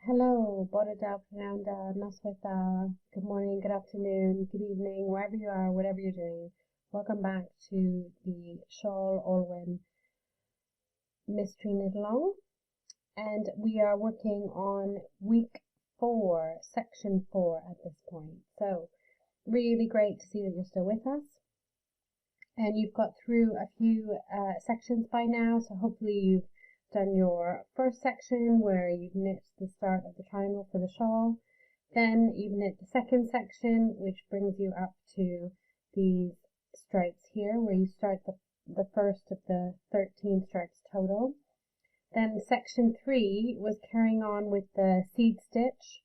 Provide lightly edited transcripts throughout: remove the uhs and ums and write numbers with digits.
Hello, bore da prananda, nosweta, good morning, good afternoon, good evening, wherever you are, whatever you're doing. Welcome back to the Shawl Olwen Mystery Knit Along. And we are working on week 4, section 4 at this point. So, really great to see that you're still with us. And you've got through a few sections by now, so hopefully you've done your first section where you've knit the start of the triangle for the shawl. Then you've knit the second section, which brings you up to these stripes here, where you start the first of the 13 stripes total. Then section 3 was carrying on with the seed stitch,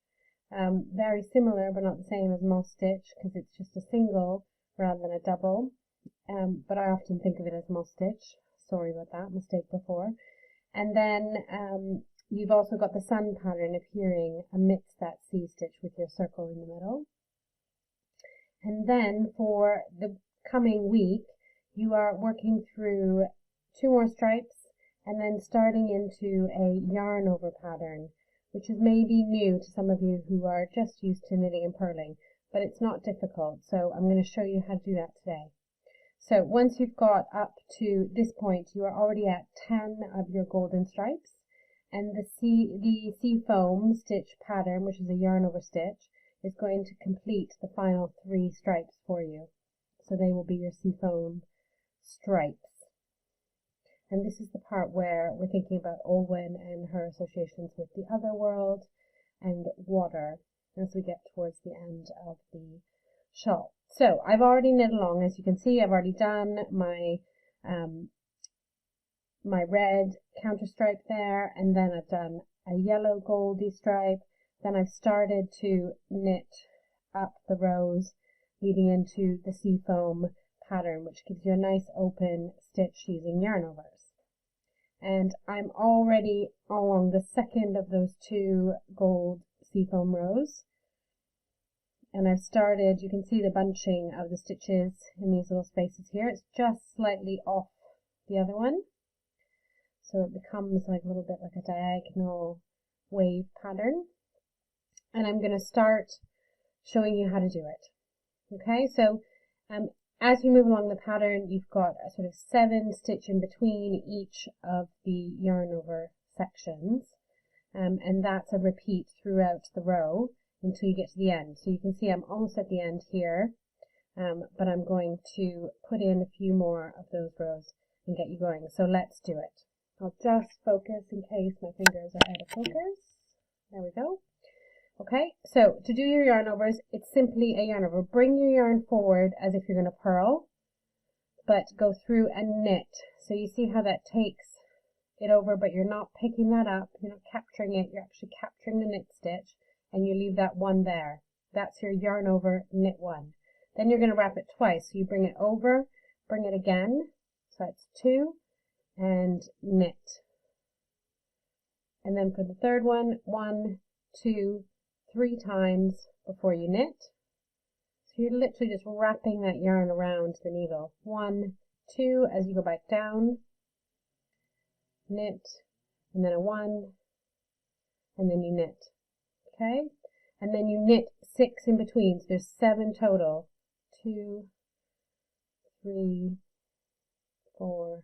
very similar but not the same as moss stitch because it's just a single rather than a double. But I often think of it as moss stitch. Sorry about that mistake before. And then you've also got the sun pattern appearing amidst that seed stitch with your circle in the middle. And then for the coming week, you are working through 2 more stripes and then starting into a yarn over pattern, which is maybe new to some of you who are just used to knitting and purling, but it's not difficult. So I'm going to show you how to do that today. So once you've got up to this point, you are already at 10 of your golden stripes, and the sea foam stitch pattern, which is a yarn over stitch, is going to complete the final 3 stripes for you. So they will be your sea foam stripes. And this is the part where we're thinking about Olwen and her associations with the other world and water as we get towards the end of the shawl. So I've already knit along, as you can see. I've already done my my red counter stripe there, and then I've done a yellow goldy stripe. Then I've started to knit up the rows leading into the sea foam pattern, which gives you a nice open stitch using yarn overs. And I'm already along the second of those 2 gold sea foam rows. And I've started, you can see the bunching of the stitches in these little spaces here. It's just slightly off the other one. So it becomes like a little bit like a diagonal wave pattern. And I'm going to start showing you how to do it. Okay, so as you move along the pattern, you've got a sort of 7 stitch in between each of the yarn over sections. And that's a repeat throughout the row until you get to the end. So you can see I'm almost at the end here, but I'm going to put in a few more of those rows and get you going. So let's do it. I'll just focus in case my fingers are out of focus. There we go. Okay, so to do your yarn overs, it's simply a yarn over. Bring your yarn forward as if you're going to purl, but go through and knit. So you see how that takes it over, but you're not picking that up, you're not capturing it, you're actually capturing the knit stitch, and you leave that one there. That's your yarn over, knit 1. Then you're going to wrap it twice. So you bring it over, bring it again, so that's 2, and knit. And then for the third one, 1, 2, 3 times before you knit. So you're literally just wrapping that yarn around the needle. 1, 2, as you go back down, knit, and then a 1, and then you knit. Okay, and then you knit 6 in between, so there's 7 total. 2, 3, 4,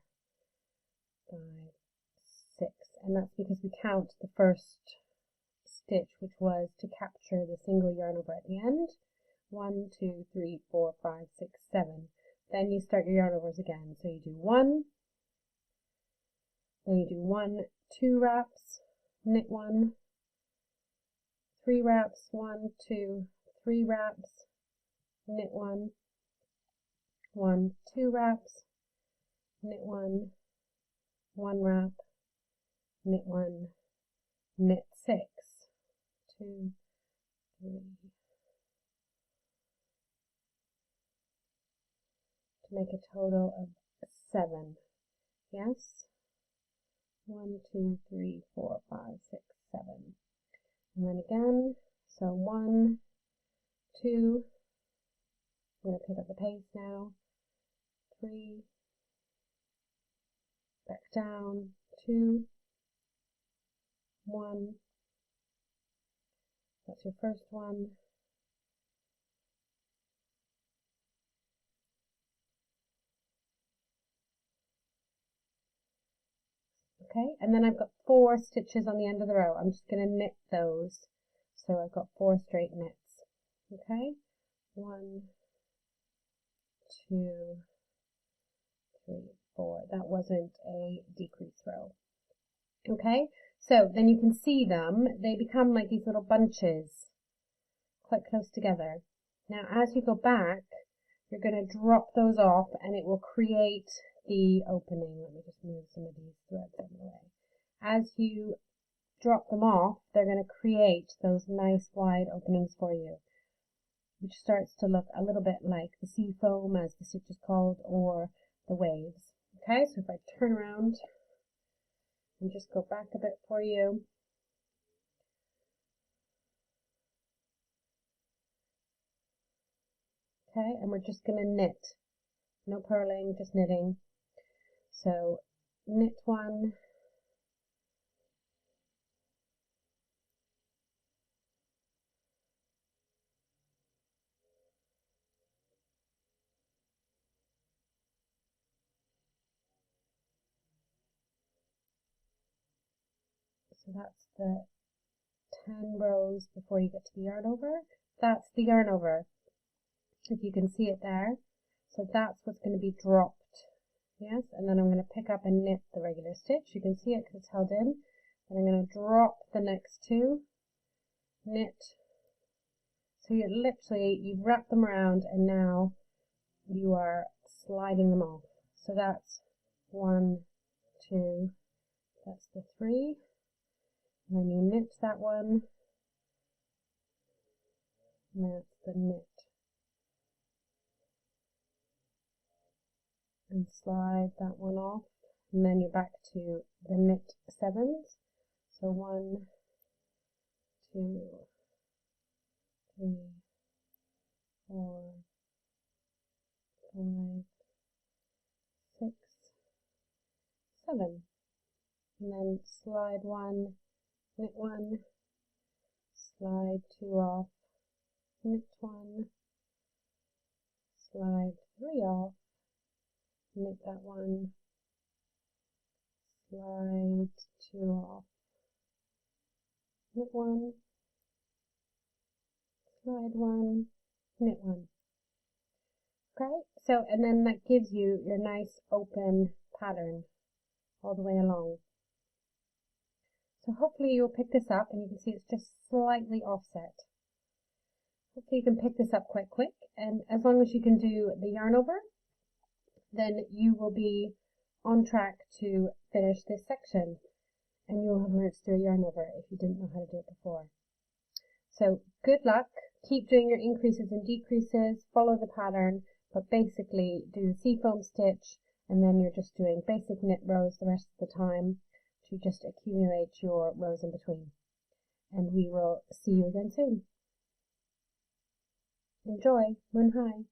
5, 6, and that's because we count the first stitch, which was to capture the single yarn over at the end. 1, 2, 3, 4, 5, 6, 7. Then you start your yarn overs again. So you do 1, then you do 1, 2 wraps, knit 1, 3 wraps, 1, 2, 3 wraps, knit 1, 1, 2 wraps, knit 1, 1 wrap, knit 1, knit 6, 2, 3, to make a total of 7. Yes? 1, 2, 3, 4, 5, 6, 7. And then again, so 1, 2, I'm going to pick up the pace now, 3, back down, 2, 1, that's your first one. Okay, and then I've got 4 stitches on the end of the row. I'm just going to knit those. So I've got 4 straight knits. Okay, 1, 2, 3, 4. That wasn't a decrease row. Okay, so then you can see them. They become like these little bunches, quite close together. Now, as you go back, you're going to drop those off, and it will create the opening. Let me just move some of these threads out of the way. As you drop them off, they're going to create those nice wide openings for you, which starts to look a little bit like the sea foam, as the stitch is called, or the waves. Okay, so if I turn around and just go back a bit for you. Okay, and we're just going to knit. No purling, just knitting. So knit 1, so that's the 10 rows before you get to the yarn over. That's the yarn over, if you can see it there. So that's what's going to be dropped. Yes, and then I'm going to pick up and knit the regular stitch. You can see it because it's held in. And I'm going to drop the next 2, knit. So you're literally, you've wrapped them around, and now you are sliding them off. So that's 1, 2, that's the 3. And then you knit that one, and that's the knit. And slide that one off, and then you're back to the knit 7s. So 1, 2, 3, 4, 5, 6, 7. And then slide 1, knit 1, slide 2 off, knit 1, slide 3 off, knit that one, slide 2 off, knit 1, slide 1, knit 1. Okay, so, and then that gives you your nice open pattern all the way along. So hopefully you'll pick this up, and you can see it's just slightly offset. Hopefully you can pick this up quite quick, and as long as you can do the yarn over, then you will be on track to finish this section, and you'll have learned to do a yarn over if you didn't know how to do it before. So good luck, keep doing your increases and decreases, follow the pattern, but basically do the seafoam stitch, and then you're just doing basic knit rows the rest of the time to just accumulate your rows in between. And we will see you again soon. Enjoy. Mwynhau.